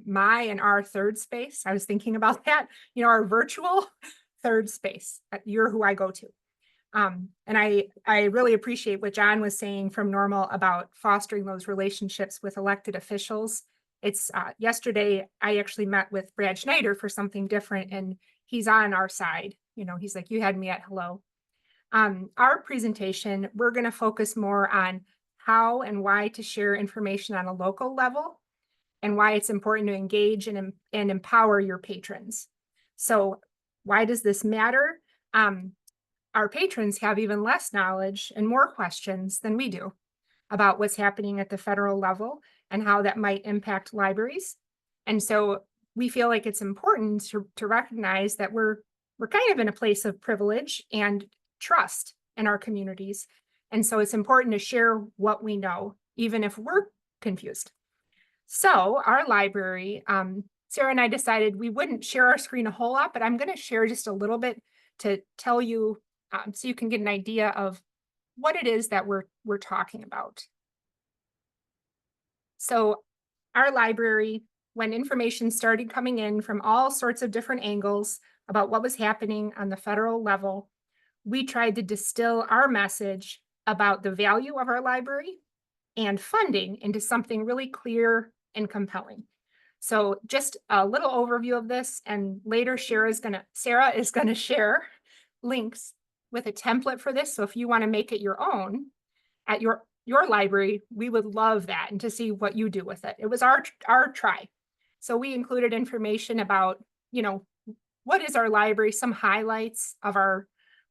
my and our third space. I was thinking about that, our virtual third space. You're who I go to. And I really appreciate what John was saying from Normal about fostering those relationships with elected officials. It's yesterday, I actually met with Brad Schneider for something different, and he's on our side. He's like, you had me at hello. Our presentation, we're going to focus more on how and why to share information on a local level and why it's important to engage and empower your patrons. So why does this matter? Our patrons have even less knowledge and more questions than we do about what's happening at the federal level and how that might impact libraries. And so we feel like it's important to recognize that we're kind of in a place of privilege and trust in our communities. And so it's important to share what we know, even if we're confused. So our library, Sarah and I decided we wouldn't share our screen a whole lot, but I'm going to share just a little bit to tell you so you can get an idea of what it is that we're talking about. So our library, when information started coming in from all sorts of different angles about what was happening on the federal level, we tried to distill our message about the value of our library and funding into something really clear and compelling. So just a little overview of this, and later Sarah is gonna share links with a template for this. So if you want to make it your own at your library, we would love that and to see what you do with it. It was our try. So we included information about, what is our library, some highlights of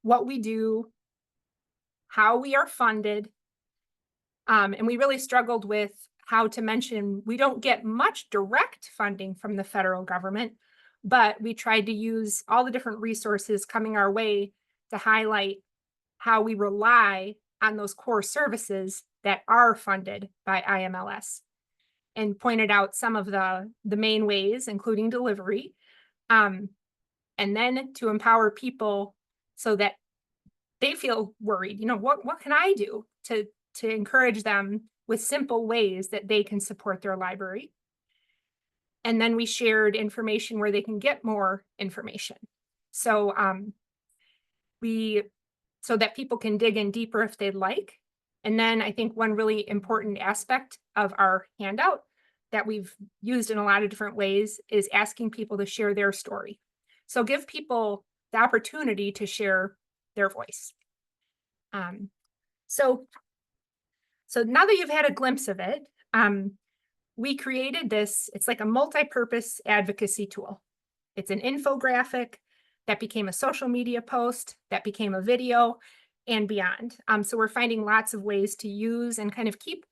what we do, how we are funded. And we really struggled with how to mention we don't get much direct funding from the federal government, but we tried to use all the different resources coming our way to highlight how we rely on those core services that are funded by IMLS, and pointed out some of the main ways, including delivery, and then to empower people so that they feel worried. What can I do to encourage them with simple ways that they can support their library? And then we shared information where they can get more information. So so that people can dig in deeper if they'd like. And then I think one really important aspect of our handout that we've used in a lot of different ways is asking people to share their story. So give people the opportunity to share their voice. So now that you've had a glimpse of it, we created this. It's like a multi-purpose advocacy tool. It's an infographic that became a social media post, that became a video, and beyond. So we're finding lots of ways to use and kind of keep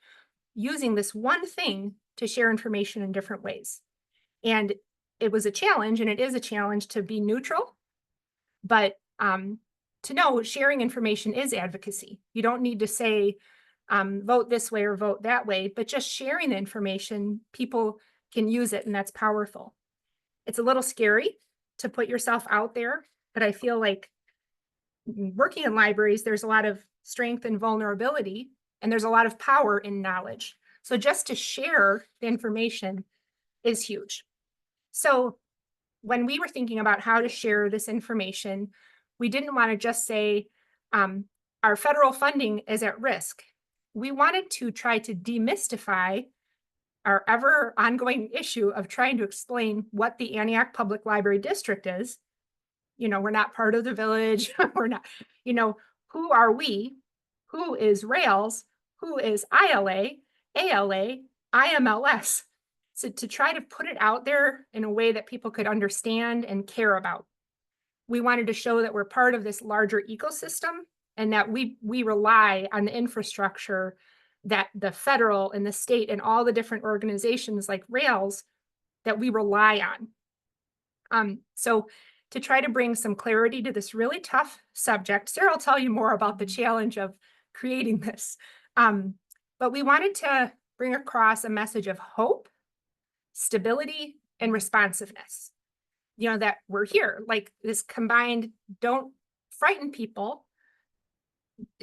using this one thing to share information in different ways. And it was a challenge, and it is a challenge to be neutral, but to know sharing information is advocacy. You don't need to say, vote this way or vote that way, but just sharing the information, people can use it, and that's powerful. It's a little scary to put yourself out there, but I feel like working in libraries, there's a lot of strength and vulnerability, and there's a lot of power in knowledge. So just to share the information is huge. So when we were thinking about how to share this information, we didn't want to just say our federal funding is at risk. We wanted to try to demystify our ever ongoing issue of trying to explain what the Antioch Public Library District is. We're not part of the village. We're not, who are we? Who is Rails? Who is ILA, ALA, IMLS? So to try to put it out there in a way that people could understand and care about. We wanted to show that we're part of this larger ecosystem, and that we rely on the infrastructure that the federal and the state and all the different organizations like Rails that we rely on. So to try to bring some clarity to this really tough subject, Sarah will tell you more about the challenge of creating this. But we wanted to bring across a message of hope, stability, and responsiveness. That we're here, like this combined, don't frighten people,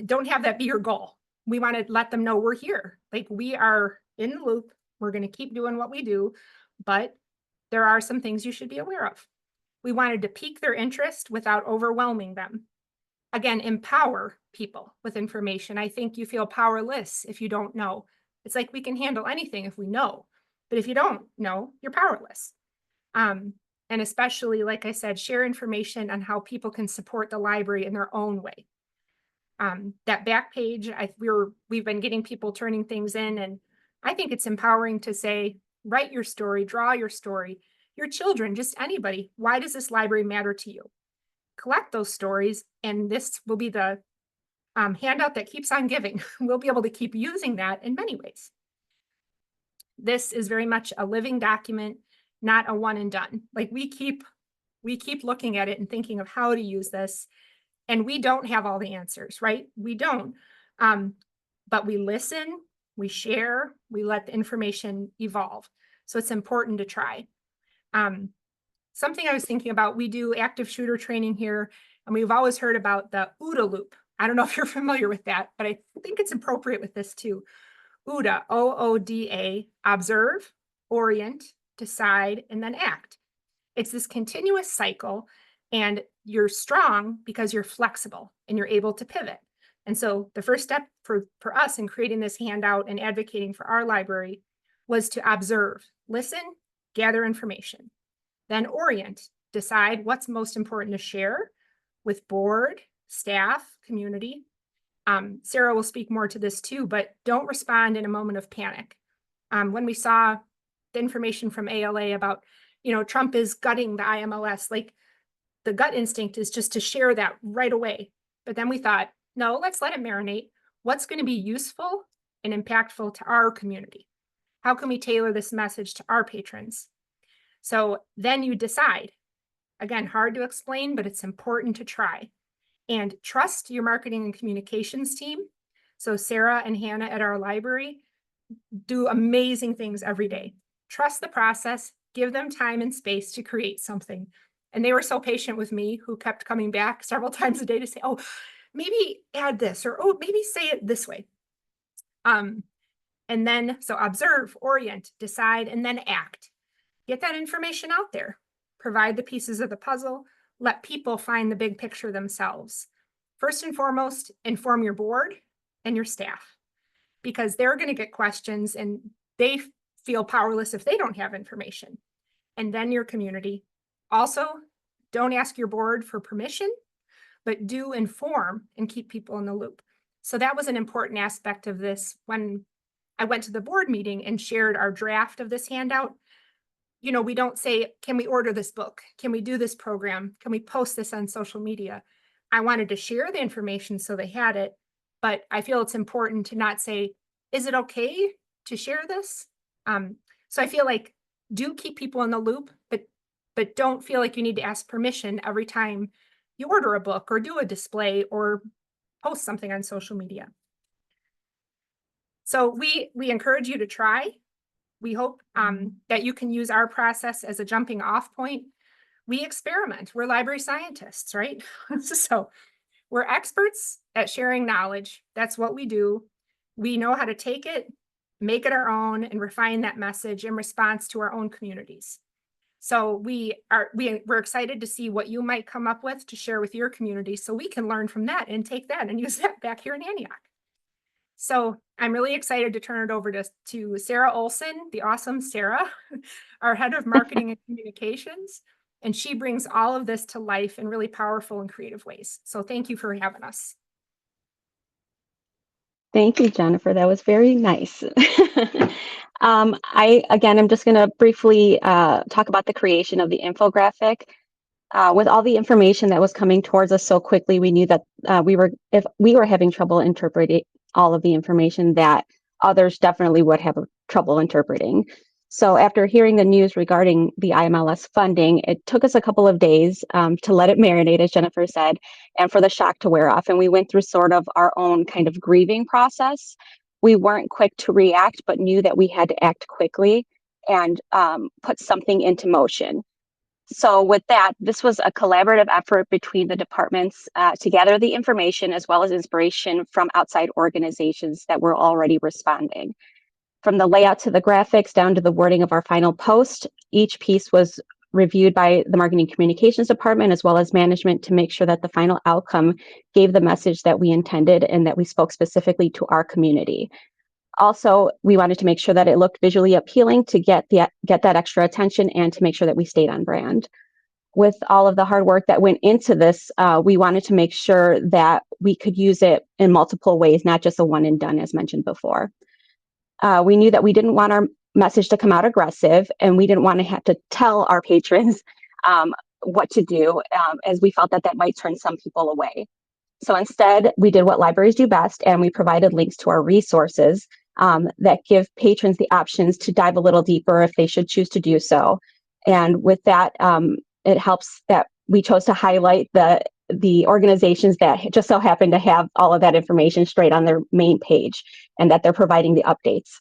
don't have that be your goal. We want to let them know we're here. Like, we are in the loop. We're going to keep doing what we do, but there are some things you should be aware of. We wanted to pique their interest without overwhelming them. Again, empower people with information. I think you feel powerless if you don't know. It's like we can handle anything if we know, but if you don't know, you're powerless. And especially, like I said, share information on how people can support the library in their own way. That back page, we've been getting people turning things in, and I think it's empowering to say, write your story, draw your story, your children, just anybody. Why does this library matter to you? Collect those stories, and this will be the handout that keeps on giving. We'll be able to keep using that in many ways. This is very much a living document, not a one and done. Like, we keep looking at it and thinking of how to use this. And we don't have all the answers, right? We don't. But we listen, we share, we let the information evolve. So it's important to try. Something I was thinking about, we do active shooter training here, and we've always heard about the OODA loop. I don't know if you're familiar with that, but I think it's appropriate with this too. OODA, OODA, observe, orient, decide, and then act. It's this continuous cycle, and you're strong because you're flexible and you're able to pivot. And so the first step for us in creating this handout and advocating for our library was to observe, listen, gather information. Then orient, decide what's most important to share with board, staff, community. Sarah will speak more to this too, but don't respond in a moment of panic. When we saw the information from ALA about, Trump is gutting the IMLS, like the gut instinct is just to share that right away. But then we thought, no, let's let it marinate. What's going to be useful and impactful to our community? How can we tailor this message to our patrons? So then you decide. Again, hard to explain, but it's important to try. And trust your marketing and communications team. So Sarah and Hannah at our library do amazing things every day. Trust the process, give them time and space to create something. And they were so patient with me, who kept coming back several times a day to say, oh, maybe add this, or oh, maybe say it this way. And then, so observe, orient, decide, and then act. Get that information out there. Provide the pieces of the puzzle. Let people find the big picture themselves. First and foremost, inform your board and your staff, because they're going to get questions and they feel powerless if they don't have information. And then your community. Also, don't ask your board for permission, but do inform and keep people in the loop. So that was an important aspect of this. When I went to the board meeting and shared our draft of this handout, we don't say, can we order this book? Can we do this program? Can we post this on social media? I wanted to share the information so they had it, but I feel it's important to not say, is it okay to share this? So I feel like do keep people in the loop, but don't feel like you need to ask permission every time you order a book or do a display or post something on social media. So we encourage you to try. We hope that you can use our process as a jumping off point. We experiment. We're library scientists, right? So we're experts at sharing knowledge. That's what we do. We know how to take it, make it our own, and refine that message in response to our own communities. So we're excited to see what you might come up with to share with your community, so we can learn from that and take that and use that back here in Antioch. So I'm really excited to turn it over to Sarah Olson, the awesome Sarah, our head of marketing and communications. And she brings all of this to life in really powerful and creative ways. So thank you for having us. Thank you, Jennifer. That was very nice. I'm just going to briefly talk about the creation of the infographic. With all the information that was coming towards us so quickly, we knew that if we were having trouble interpreting all of the information, that others definitely would have trouble interpreting. So after hearing the news regarding the IMLS funding, it took us a couple of days to let it marinate, as Jennifer said, and for the shock to wear off. And we went through sort of our own kind of grieving process. We weren't quick to react, but knew that we had to act quickly and put something into motion. So with that, this was a collaborative effort between the departments to gather the information as well as inspiration from outside organizations that were already responding. From the layout to the graphics down to the wording of our final post, each piece was reviewed by the marketing communications department as well as management to make sure that the final outcome gave the message that we intended and that we spoke specifically to our community. Also, we wanted to make sure that it looked visually appealing to get that extra attention and to make sure that we stayed on brand. With all of the hard work that went into this, we wanted to make sure that we could use it in multiple ways, not just a one and done as mentioned before. We knew that we didn't want our message to come out aggressive, and we didn't want to have to tell our patrons what to do, as we felt that might turn some people away. So instead, we did what libraries do best, and we provided links to our resources that give patrons the options to dive a little deeper if they should choose to do so. And with that, it helps that we chose to highlight the organizations that just so happen to have all of that information straight on their main page and that they're providing the updates.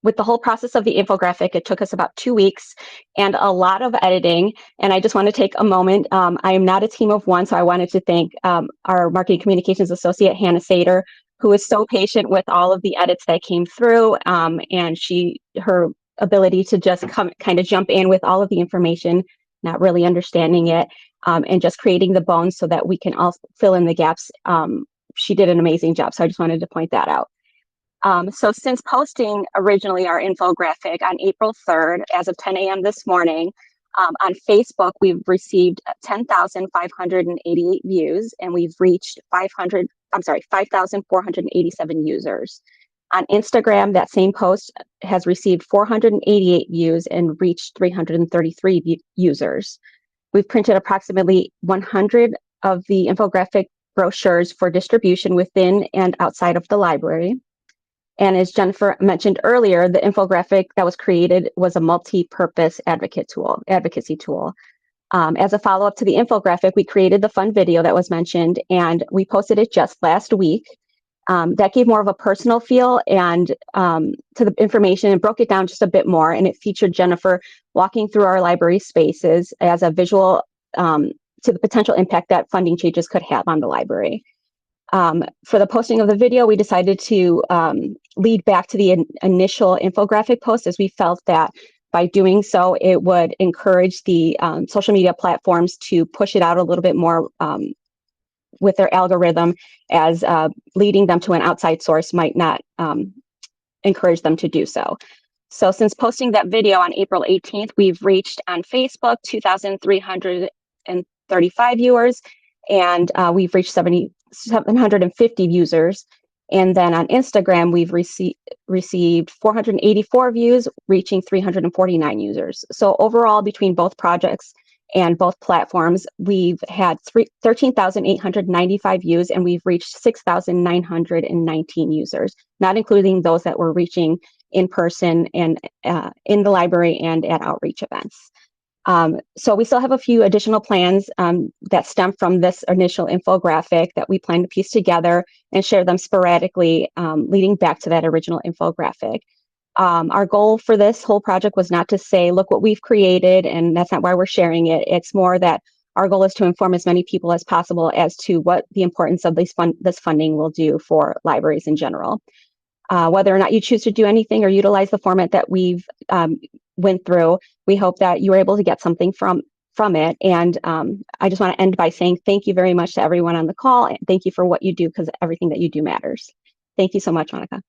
With the whole process of the infographic, it took us about 2 weeks and a lot of editing. And I just want to take a moment. I am not a team of one, so I wanted to thank our marketing communications associate, Hannah Sater, who was so patient with all of the edits that came through. And her ability to just kind of jump in with all of the information, not really understanding it, and just creating the bones so that we can all fill in the gaps. She did an amazing job. So I just wanted to point that out. So since posting originally our infographic on April 3rd, as of 10 a.m. this morning, on Facebook, we've received 10,588 views, and we've reached 5,487 users. On Instagram, that same post has received 488 views and reached 333 users. We've printed approximately 100 of the infographic brochures for distribution within and outside of the library. And as Jennifer mentioned earlier, the infographic that was created was a multi-purpose advocacy tool. As a follow-up to the infographic, we created the fun video that was mentioned, and we posted it just last week. That gave more of a personal feel and to the information, and broke it down just a bit more. And it featured Jennifer walking through our library spaces as a visual to the potential impact that funding changes could have on the library. For the posting of the video, we decided to lead back to the initial infographic post, as we felt that by doing so, it would encourage the social media platforms to push it out a little bit more with their algorithm, as leading them to an outside source might not encourage them to do so. So since posting that video on April 18th, we've reached on Facebook 2,335 viewers, and we've reached 750 users. And then on Instagram, we've received 484 views, reaching 349 users. So overall, between both projects and both platforms, we've had 13,895 views, and we've reached 6,919 users, not including those that were reaching in person and in the library and at outreach events. So we still have a few additional plans that stem from this initial infographic that we plan to piece together and share them sporadically, leading back to that original infographic. Our goal for this whole project was not to say, look what we've created, and that's not why we're sharing it. It's more that our goal is to inform as many people as possible as to what the importance of this funding will do for libraries in general. Whether or not you choose to do anything or utilize the format that we've went through, we hope that you were able to get something from it. And I just want to end by saying thank you very much to everyone on the call, and thank you for what you do, because everything that you do matters. Thank you so much, Monica.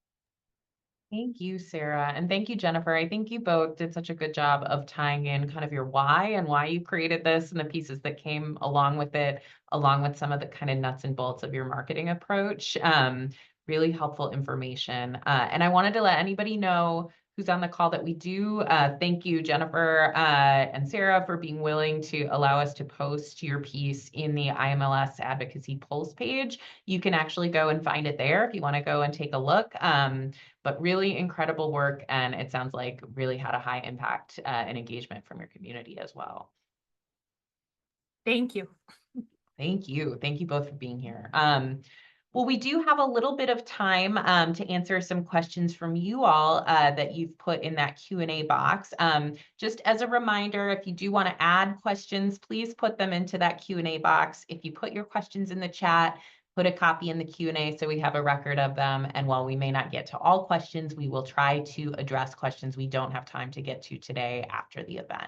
Thank you, Sarah. And thank you, Jennifer. I think you both did such a good job of tying in kind of your why and why you created this and the pieces that came along with it, along with some of the kind of nuts and bolts of your marketing approach. Really helpful information. And I wanted to let anybody know who's on the call that we do thank you, Jennifer and Sarah, for being willing to allow us to post your piece in the IMLS Advocacy Pulse page. You can actually go and find it there if you want to go and take a look. But really incredible work, and it sounds like really had a high impact and engagement from your community as well. Thank you. Thank you. Thank you both for being here. Well, we do have a little bit of time to answer some questions from you all that you've put in that Q&A box. Just as a reminder, if you do want to add questions, please put them into that Q&A box. If you put your questions in the chat, put a copy in the Q&A so we have a record of them. And while we may not get to all questions, we will try to address questions we don't have time to get to today after the event.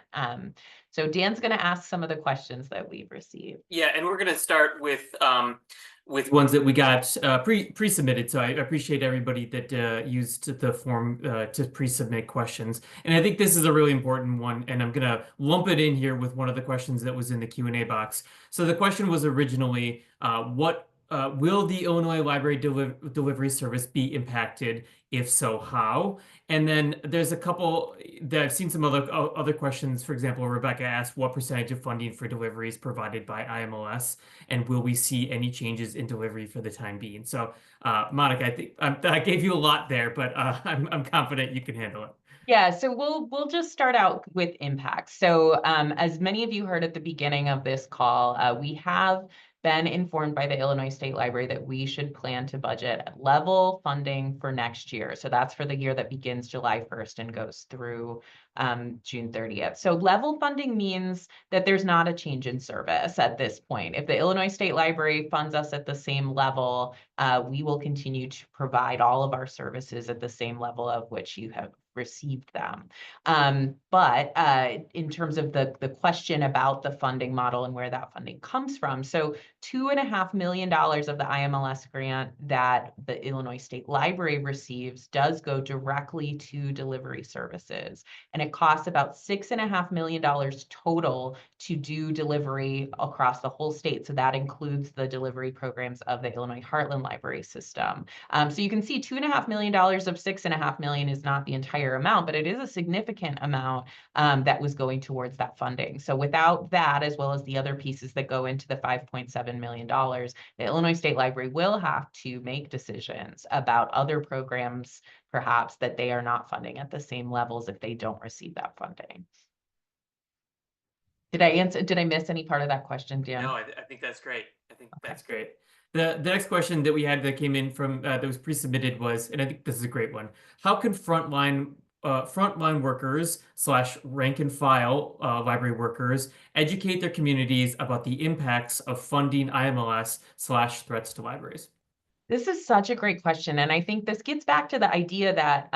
So Dan's going to ask some of the questions that we've received. Yeah, and we're going to start with ones that we got pre-submitted. So I appreciate everybody that used the form to pre-submit questions. And I think this is a really important one, and I'm going to lump it in here with one of the questions that was in the Q&A box. So the question was originally, will the Illinois Library Delivery Service be impacted? If so, how? And then there's a couple that I've seen some other questions. For example, Rebecca asked, what percentage of funding for delivery is provided by IMLS? And will we see any changes in delivery for the time being? So, Monica, I think I gave you a lot there, but I'm confident you can handle it. Yeah, so we'll just start out with impact. So as many of you heard at the beginning of this call, we have been informed by the Illinois State Library that we should plan to budget level funding for next year. So that's for the year that begins July 1st and goes through June 30th. So level funding means that there's not a change in service at this point. If the Illinois State Library funds us at the same level, we will continue to provide all of our services at the same level of which you have received them. But in terms of the question about the funding model and where that funding comes from, so $2.5 million of the IMLS grant that the Illinois State Library receives does go directly to delivery services. And it costs about $6.5 million total to do delivery across the whole state. So that includes the delivery programs of the Illinois Heartland Library System. So you can see $2.5 million of $6.5 million is not the entire amount, but it is a significant amount that was going towards that funding. So without that, as well as the other pieces that go into the $5.7 million, the Illinois State Library will have to make decisions about other programs, perhaps, that they are not funding at the same levels if they don't receive that funding. Did I miss any part of that question, Dan? No, I think that's great. I think that's great. The next question that we had that came in from that was pre-submitted was, and I think this is a great one. How can frontline workers / rank and file library workers educate their communities about the impacts of funding IMLS / threats to libraries? This is such a great question. And I think this gets back to the idea that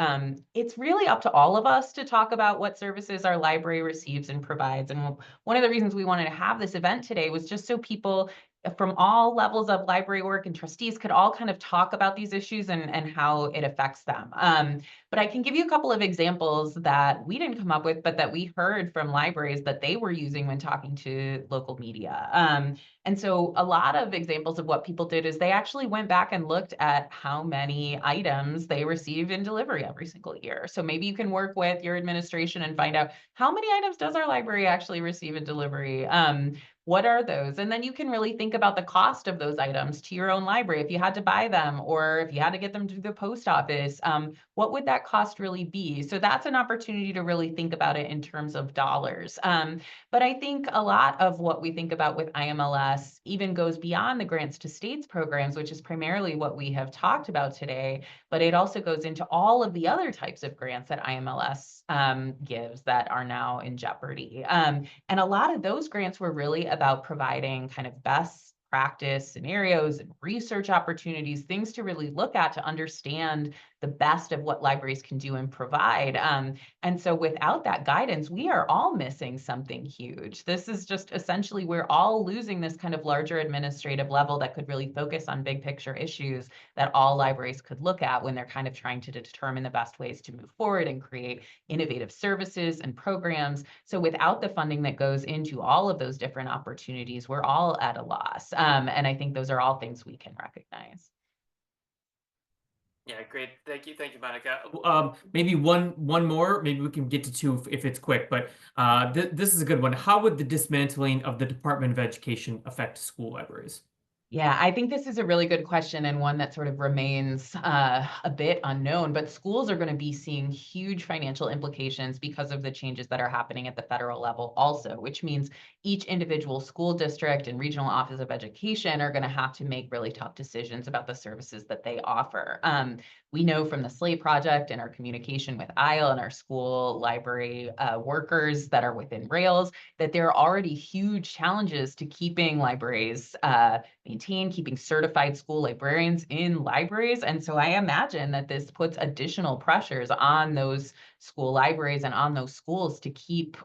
it's really up to all of us to talk about what services our library receives and provides. And one of the reasons we wanted to have this event today was just so people from all levels of library work and trustees could all kind of talk about these issues and how it affects them. But I can give you a couple of examples that we didn't come up with, but that we heard from libraries that they were using when talking to local media. And so a lot of examples of what people did is they actually went back and looked at how many items they receive in delivery every single year. So maybe you can work with your administration and find out how many items does our library actually receive in delivery? What are those? And then you can really think about the cost of those items to your own library. If you had to buy them or if you had to get them to the post office, what would that cost really be? So that's an opportunity to really think about it in terms of dollars. But I think a lot of what we think about with IMLS even goes beyond the grants to states programs, which is primarily what we have talked about today, but it also goes into all of the other types of grants that IMLS gives that are now in jeopardy. And a lot of those grants were really about providing kind of best practice scenarios and research opportunities, things to really look at to understand the best of what libraries can do and provide. And so without that guidance, we are all missing something huge. This is just essentially, we're all losing this kind of larger administrative level that could really focus on big picture issues that all libraries could look at when they're kind of trying to determine the best ways to move forward and create innovative services and programs. So without the funding that goes into all of those different opportunities, we're all at a loss. And I think those are all things we can recognize. Yeah, great. Thank you, Monica. Maybe one more. Maybe we can get to two if it's quick. But this is a good one. How would the dismantling of the Department of Education affect school libraries? Yeah, I think this is a really good question and one that sort of remains a bit unknown, but schools are going to be seeing huge financial implications because of the changes that are happening at the federal level also, which means each individual school district and regional office of education are going to have to make really tough decisions about the services that they offer. We know from the SLATE project and our communication with ISLE and our school library workers that are within Rails that there are already huge challenges to keeping libraries maintained, keeping certified school librarians in libraries. And so I imagine that this puts additional pressures on those school libraries and on those schools to keep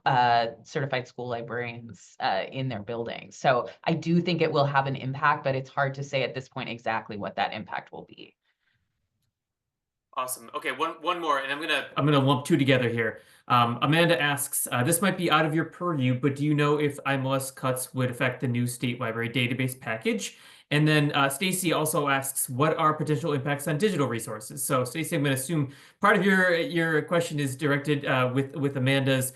certified school librarians in their buildings. So I do think it will have an impact, but it's hard to say at this point exactly what that impact will be. Awesome. Okay, one more, and I'm gonna lump two together here. Amanda asks, this might be out of your purview, but do you know if IMLS cuts would affect the new state library database package? And then Stacy also asks, what are potential impacts on digital resources? So Stacy, I'm going to assume part of your question is directed with Amanda's.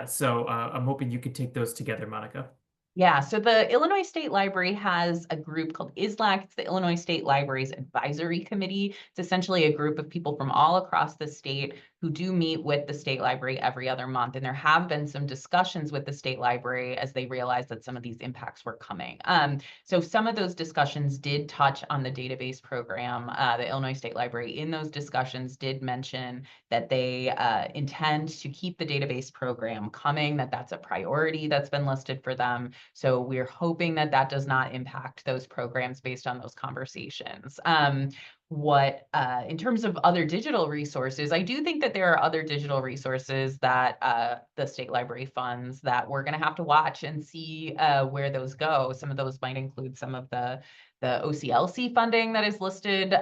So I'm hoping you could take those together, Monica. Yeah, so the Illinois State Library has a group called ISLAC. It's the Illinois State Libraries Advisory Committee. It's essentially a group of people from all across the state who do meet with the state library every other month. And there have been some discussions with the state library as they realized that some of these impacts were coming. So some of those discussions did touch on the database program. The Illinois State Library in those discussions did mention that they intend to keep the database program coming, that that's a priority that's been listed for them. So we're hoping that that does not impact those programs based on those conversations. In terms of other digital resources, I do think that there are other digital resources that the state library funds that we're going to have to watch and see where those go. Some of those might include some of the OCLC funding that is listed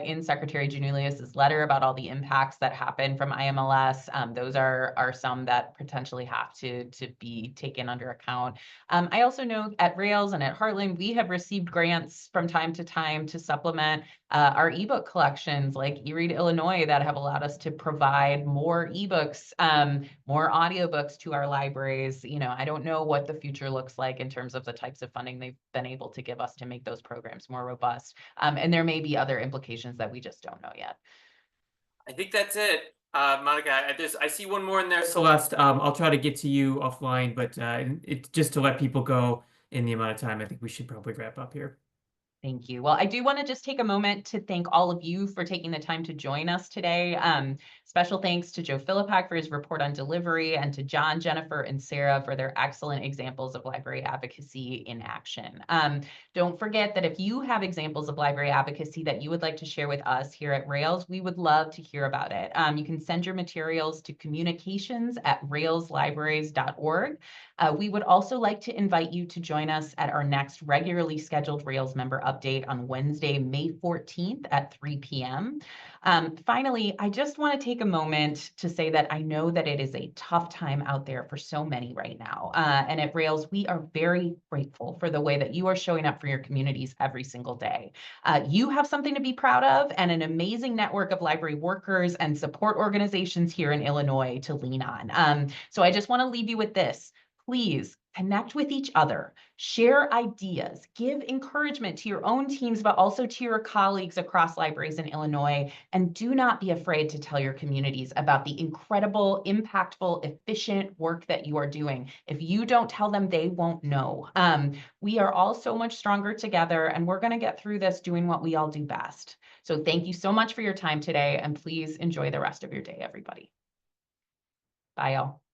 in Secretary Janulius's letter about all the impacts that happen from IMLS. Those are some that potentially have to be taken under account. I also know at Rails and at Heartland, we have received grants from time to time to supplement our ebook collections like eRead Illinois that have allowed us to provide more ebooks, more audiobooks to our libraries. You know, I don't know what the future looks like in terms of the types of funding they've been able to give us to make those programs more robust. And there may be other implications that we just don't know yet. I think that's it. Monica, I see one more in there, Celeste. I'll try to get to you offline, but it's just to let people go in the amount of time. I think we should probably wrap up here. Thank you. Well, I do want to just take a moment to thank all of you for taking the time to join us today. Special thanks to Joe Philippak for his report on delivery, and to John, Jennifer, and Sarah for their excellent examples of library advocacy in action. Don't forget that if you have examples of library advocacy that you would like to share with us here at Rails, we would love to hear about it. You can send your materials to communications@railslibraries.org. We would also like to invite you to join us at our next regularly scheduled Rails member update on Wednesday, May 14th at 3 p.m. Finally, I just want to take a moment to say that I know that it is a tough time out there for so many right now. And at Rails, we are very grateful for the way that you are showing up for your communities every single day. You have something to be proud of and an amazing network of library workers and support organizations here in Illinois to lean on. So I just want to leave you with this. Please connect with each other, share ideas, give encouragement to your own teams, but also to your colleagues across libraries in Illinois. And do not be afraid to tell your communities about the incredible, impactful, efficient work that you are doing. If you don't tell them, they won't know. We are all so much stronger together, and we're going to get through this doing what we all do best. So thank you so much for your time today, and please enjoy the rest of your day, everybody. Bye, y'all.